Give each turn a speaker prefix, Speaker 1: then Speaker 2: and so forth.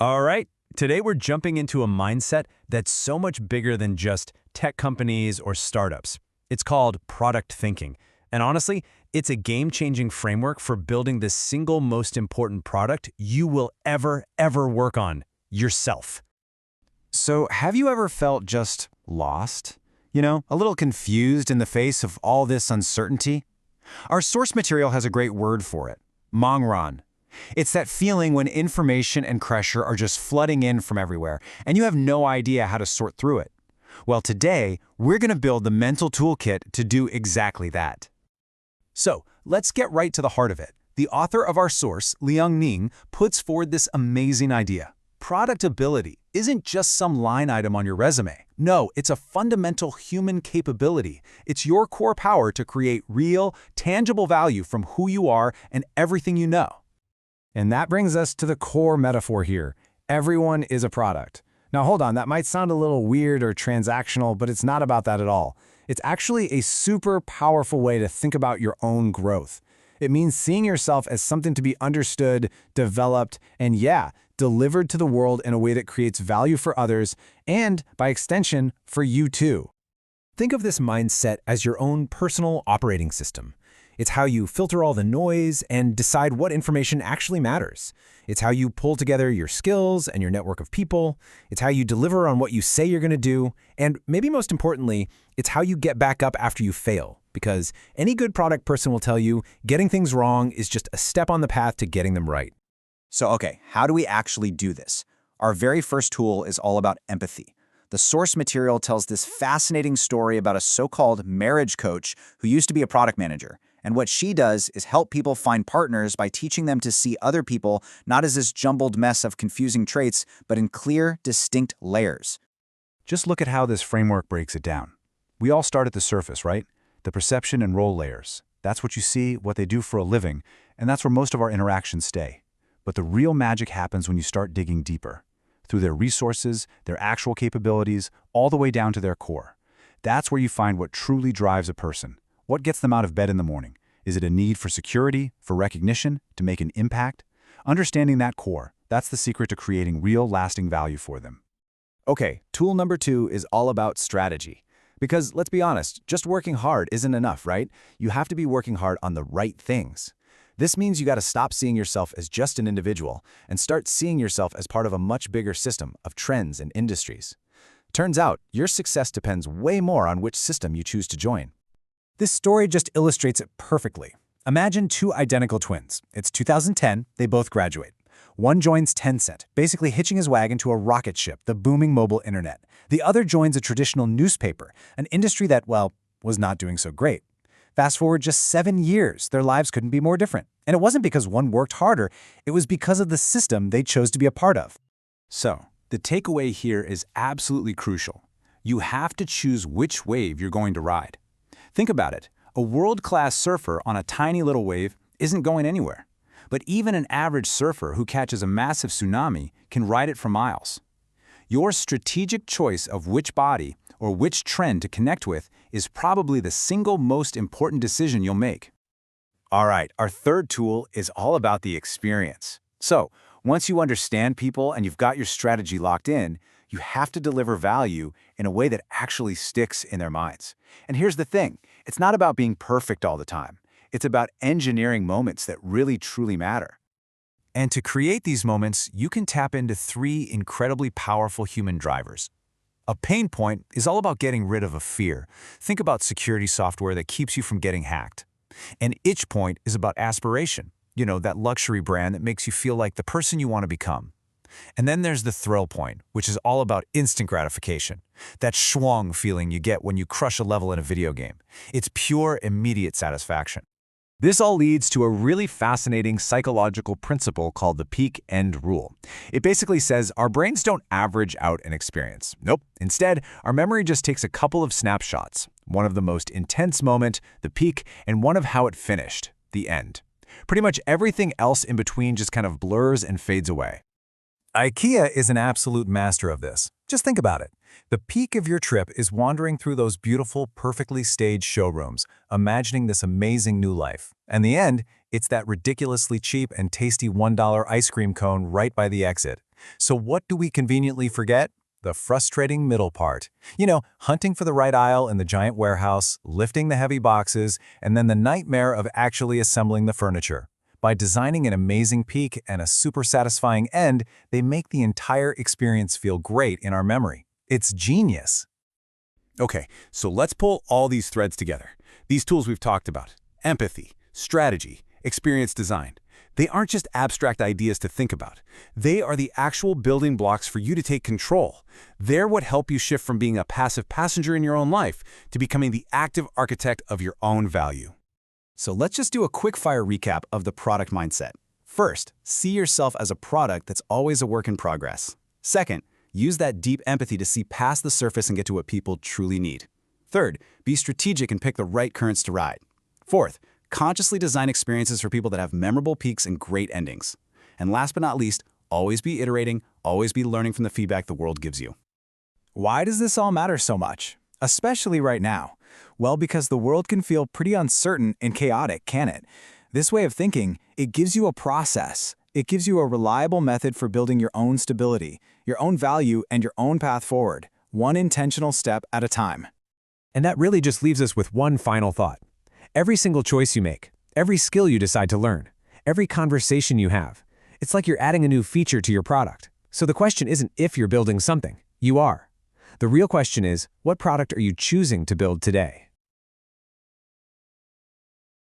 Speaker 1: All right, today we're jumping into a mindset that's so much bigger than just tech companies or startups. It's called product thinking. And honestly, it's a game-changing framework for building the single most important product you will ever work on, yourself.
Speaker 2: So, have you ever felt just lost? A little confused in the face of all this uncertainty? Our source material has a great word for it, mangran. It's that feeling when information and pressure are just flooding in from everywhere, and you have no idea how to sort through it. Well, today, we're going to build the mental toolkit to do exactly that.
Speaker 1: So, let's get right to the heart of it. The author of our source, Liang Ning, puts forward this amazing idea. Productability isn't just some line item on your resume. No, it's a fundamental human capability. It's your core power to create real, tangible value from who you are and everything you know.
Speaker 2: And that brings us to the core metaphor here. Everyone is a product. Now hold on, that might sound a little weird or transactional, but it's not about that at all. It's actually a super powerful way to think about your own growth. It means seeing yourself as something to be understood, developed, and delivered to the world in a way that creates value for others and, by extension, for you too.
Speaker 1: Think of this mindset as your own personal operating system. It's how you filter all the noise and decide what information actually matters. It's how you pull together your skills and your network of people. It's how you deliver on what you say you're going to do. And maybe most importantly, it's how you get back up after you fail. Because any good product person will tell you getting things wrong is just a step on the path to getting them right.
Speaker 3: So, okay, how do we actually do this? Our very first tool is all about empathy. The source material tells this fascinating story about a so-called marriage coach who used to be a product manager. And what she does is help people find partners by teaching them to see other people not as this jumbled mess of confusing traits, but in clear, distinct layers.
Speaker 4: Just look at how this framework breaks it down. We all start at the surface, right? The perception and role layers. That's what you see, what they do for a living, and that's where most of our interactions stay. But the real magic happens when you start digging deeper, through their resources, their actual capabilities, all the way down to their core. That's where you find what truly drives a person. What gets them out of bed in the morning? Is it a need for security, for recognition, to make an impact? Understanding that core, that's the secret to creating real, lasting value for them.
Speaker 2: Okay, tool number 2 is all about strategy. Because let's be honest, just working hard isn't enough, right? You have to be working hard on the right things. This means you got to stop seeing yourself as just an individual and start seeing yourself as part of a much bigger system of trends and industries. Turns out, your success depends way more on which system you choose to join. This story just illustrates it perfectly. Imagine two identical twins. It's 2010, they both graduate. One joins Tencent, basically hitching his wagon to a rocket ship, the booming mobile internet. The other joins a traditional newspaper, an industry that, was not doing so great. Fast forward just 7 years, their lives couldn't be more different. And it wasn't because one worked harder, it was because of the system they chose to be a part of.
Speaker 4: So, the takeaway here is absolutely crucial. You have to choose which wave you're going to ride. Think about it. A world-class surfer on a tiny little wave isn't going anywhere. But even an average surfer who catches a massive tsunami can ride it for miles. Your strategic choice of which body or which trend to connect with is probably the single most important decision you'll make.
Speaker 2: All right, our third tool is all about the experience. So, once you understand people and you've got your strategy locked in, you have to deliver value in a way that actually sticks in their minds. And here's the thing, it's not about being perfect all the time. It's about engineering moments that really truly matter.
Speaker 1: And to create these moments, you can tap into 3 incredibly powerful human drivers. A pain point is all about getting rid of a fear. Think about security software that keeps you from getting hacked. An itch point is about aspiration. That luxury brand that makes you feel like the person you want to become. And then there's the thrill point, which is all about instant gratification. That schwung feeling you get when you crush a level in a video game. It's pure, immediate satisfaction. This all leads to a really fascinating psychological principle called the peak end rule. It basically says our brains don't average out an experience. Nope. Instead, our memory just takes a couple of snapshots. One of the most intense moment, the peak, and one of how it finished, the end. Pretty much everything else in between just kind of blurs and fades away. IKEA is an absolute master of this. Just think about it. The peak of your trip is wandering through those beautiful, perfectly staged showrooms, imagining this amazing new life. And the end, it's that ridiculously cheap and tasty $1 ice cream cone right by the exit. So what do we conveniently forget? The frustrating middle part. You know, hunting for the right aisle in the giant warehouse, lifting the heavy boxes, and then the nightmare of actually assembling the furniture. By designing an amazing peak and a super satisfying end, they make the entire experience feel great in our memory. It's genius.
Speaker 4: Okay, so let's pull all these threads together. These tools we've talked about, empathy, strategy, experience design, they aren't just abstract ideas to think about. They are the actual building blocks for you to take control. They're what help you shift from being a passive passenger in your own life to becoming the active architect of your own value.
Speaker 3: So let's just do a quick-fire recap of the product mindset. First, see yourself as a product that's always a work in progress. Second, use that deep empathy to see past the surface and get to what people truly need. Third, be strategic and pick the right currents to ride. Fourth, consciously design experiences for people that have memorable peaks and great endings. And last but not least, always be iterating, always be learning from the feedback the world gives you.
Speaker 2: Why does this all matter so much? Especially right now. Well, because the world can feel pretty uncertain and chaotic, can it? This way of thinking, it gives you a process. It gives you a reliable method for building your own stability, your own value, and your own path forward, one intentional step at a time.
Speaker 1: And that really just leaves us with one final thought. Every single choice you make, every skill you decide to learn, every conversation you have, it's like you're adding a new feature to your product. So the question isn't if you're building something, you are. The real question is, what product are you choosing to build today?